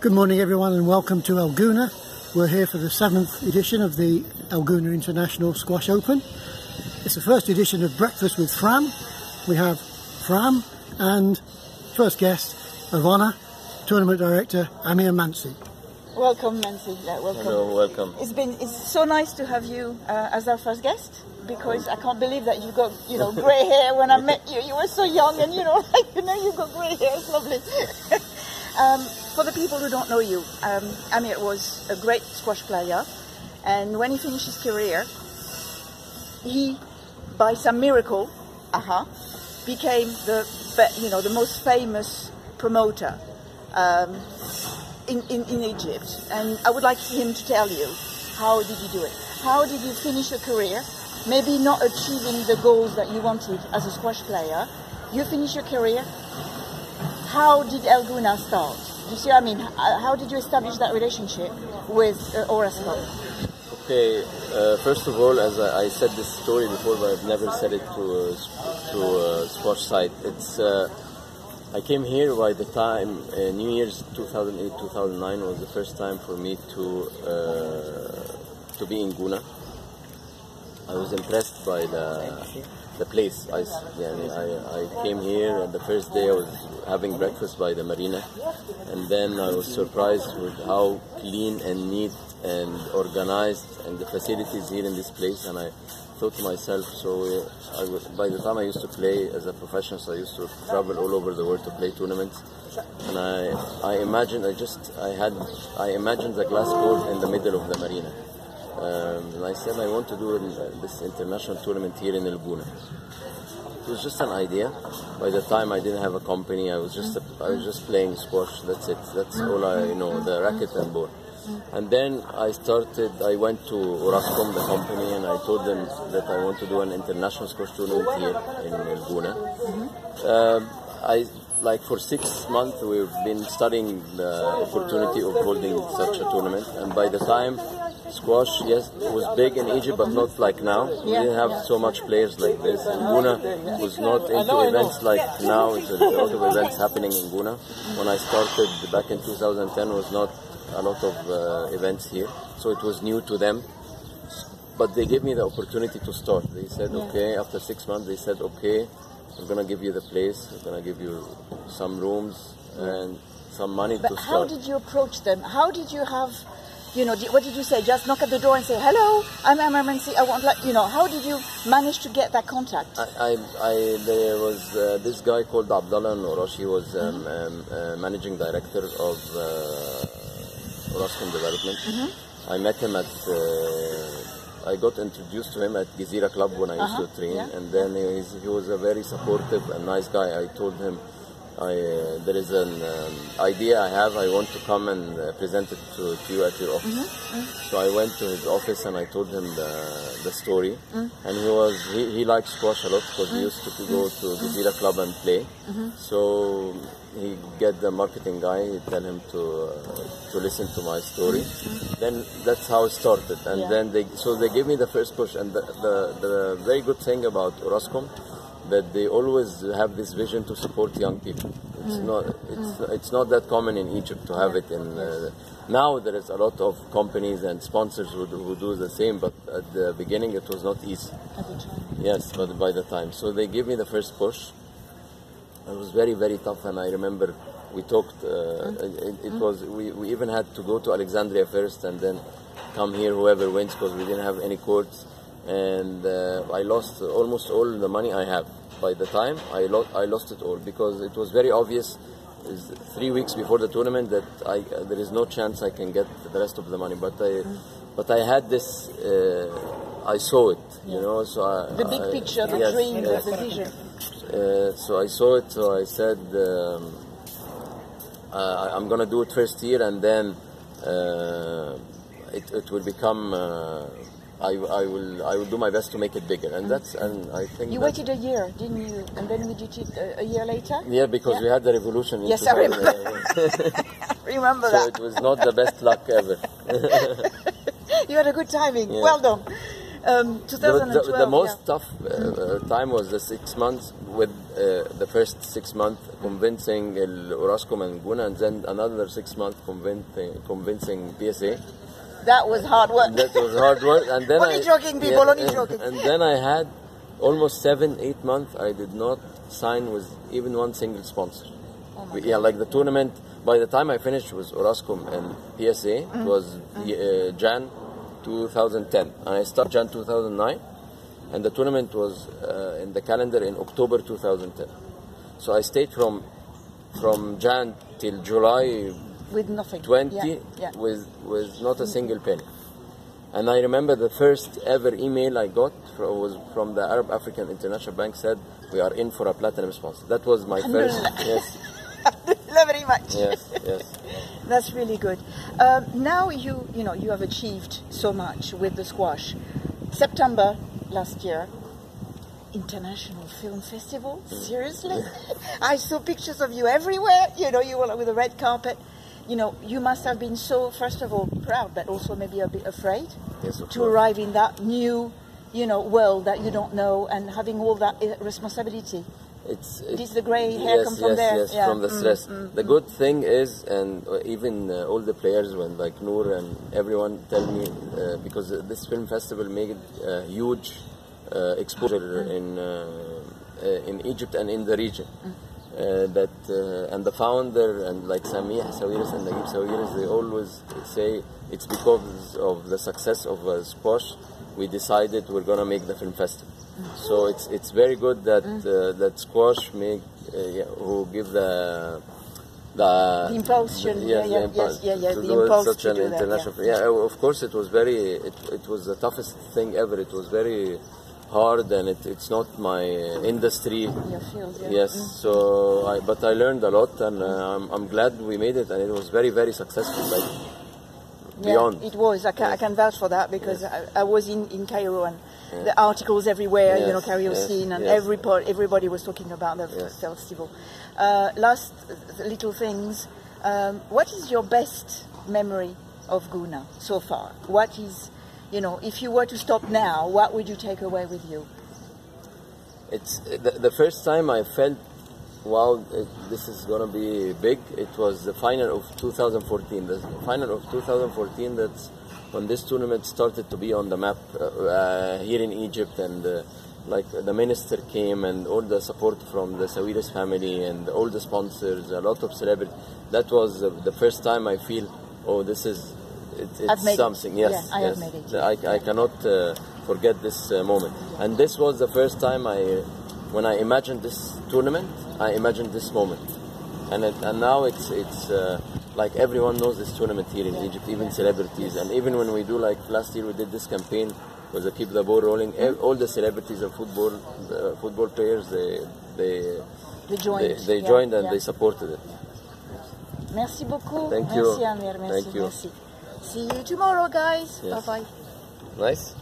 Good morning everyone and welcome to Elguna. We're here for the 7th edition of the Elguna International Squash Open. It's the first edition of Breakfast with Fram. We have Fram and first guest of honour, Tournament Director AMR Mansi. Welcome Mansi, welcome. Hello, welcome. It's so nice to have you as our first guest, because I can't believe that you got grey hair. When I met you, you were so young, and now you've got grey hair. It's lovely. For the people who don't know you, Amir was a great squash player, and when he finished his career, he, by some miracle, became the most famous promoter in Egypt. And I would like him to tell you, how did you do it? How did you finish your career? Maybe not achieving the goals that you wanted as a squash player. You finished your career. How did Elguna start? You see what I mean? How did you establish that relationship with Orascom? Okay, first of all, as I said this story before, but I've never said it to a squash site. It's I came here by the time New Year's 2008-2009 was the first time for me to be in Guna. I was impressed by the place. I came here, and the first day I was having breakfast by the marina, and then I was surprised with how clean and neat and organized and the facilities here in this place. And I thought to myself, by the time I used to play as a professional, so I used to travel all over the world to play tournaments, and I imagined the glass court in the middle of the marina. And I said I want to do this international tournament here in Elguna. It was just an idea. By the time I didn't have a company, I was just playing squash. That's it. That's all I know, the racket and ball. And then I went to Orascom, the company, and I told them that I want to do an international squash tournament here in Elguna. For 6 months we've been studying the opportunity of holding such a tournament, and by the time squash, yes, it was big in Egypt, but not like now. We didn't have so much players like this. Guna was not into events like now. There's a lot of events happening in Guna. When I started back in 2010, was not a lot of events here, so it was new to them. But they gave me the opportunity to start. They said, okay, after 6 months, they said, okay, we're going to give you the place, we're going to give you some rooms and some money to start. How did you approach them? How did you have, what did you say? Just knock at the door and say, hello, I'm AMR Mansi, I want, how did you manage to get that contact? There was this guy called Abdullah Nourash. He was managing director of Orascom Development. I met him I got introduced to him at Gezira Club when I used to train, and then he was a very supportive and nice guy. I told him, there is an idea I have, I want to come and present it to you at your office. So I went to his office and I told him the story, and he liked squash a lot because he used to go to Gezira Club and play. So he get the marketing guy, he tell him to listen to my story. Then that's how it started, and then they gave me the first push. And the very good thing about Orascom, that they always have this vision to support young people. It's not that common in Egypt to have it. Now there is a lot of companies and sponsors who do the same, but at the beginning it was not easy. Yes, but by the time, so they gave me the first push. It was very, very tough, and I remember we talked. We even had to go to Alexandria first, and then come here whoever wins, because we didn't have any courts, and I lost almost all the money I have. By the time I lost it all, because it was very obvious 3 weeks before the tournament that there is no chance I can get the rest of the money. But I had this. I saw it, So the big picture, the dream, the vision. So I saw it. So I said, I'm gonna do it first here, and then it will become. I will do my best to make it bigger, and I think you waited a year, didn't you? And then did you cheat a year later? Yeah, because we had the revolution. Yes, I remember. Remember that. So it was not the best luck ever. You had a good timing. Yeah. Well done. 2012. The most tough time was the 6 months with the first 6 months convincing Orascom and Guna, and then another 6 months convincing PSA. That was hard work. That was hard work, and then only joking, people, only joking. And then I had almost 7-8 months. I did not sign with even one single sponsor. Oh Yeah, like the tournament. By the time I finished with Orascom and PSA, it was Jan 2010, and I started Jan 2009, and the tournament was in the calendar in October 2010. So I stayed from Jan till July with nothing. 20 with not a single penny. And I remember the first ever email I got was from the Arab African International Bank, said we are in for a platinum sponsor. That was my first. Yes. Very much. Yes, yes. That's really good. Now you have achieved so much with the squash. September last year, International Film Festival. Seriously, I saw pictures of you everywhere. You were with a red carpet. You must have been so, first of all, proud, but also maybe a bit afraid to arrive in that new, world that you don't know, and having all that responsibility. Did the grey hair come from there? Yes, from the stress. The good thing is, and even all the players, when like Noor and everyone tell me, because this film festival made a huge exposure in Egypt and in the region. And the founder and like Samih Sawiris and Naguib Sawiris, they always say it's because of the success of squash we decided we're gonna make the film festival. So it's very good that that squash make who give the impulsion, to do such an international. Of course, it was it was the toughest thing ever. It was very hard, and it's not my industry. Your field, Yes, so but I learned a lot, and I'm glad we made it, and it was very, very successful. Like beyond. It was. I can vouch for that, because I was in Cairo, and the articles everywhere, Cairo scene, and everybody was talking about the festival. Last little things. What is your best memory of Guna so far? What is, if you were to stop now, what would you take away with you? It's the first time I felt, wow, this is going to be big. It was the final of 2014. The final of 2014, that's when this tournament started to be on the map here in Egypt, and like the minister came, and all the support from the Sawiris family and all the sponsors, a lot of celebrities. That was the first time I feel, oh, this is it's something. Yes, yes, I have made it. I cannot forget this moment. And this was the first time when I imagined this tournament, I imagined this moment. And now it's like everyone knows this tournament here in Egypt, even celebrities. And even when we do, like last year we did this campaign was to keep the ball rolling. All the celebrities of football players, they joined and they supported it. Merci beaucoup. Thank you. Merci, Amir. Merci. Thank you. Merci. See you tomorrow, guys. Yes. Bye bye. Nice.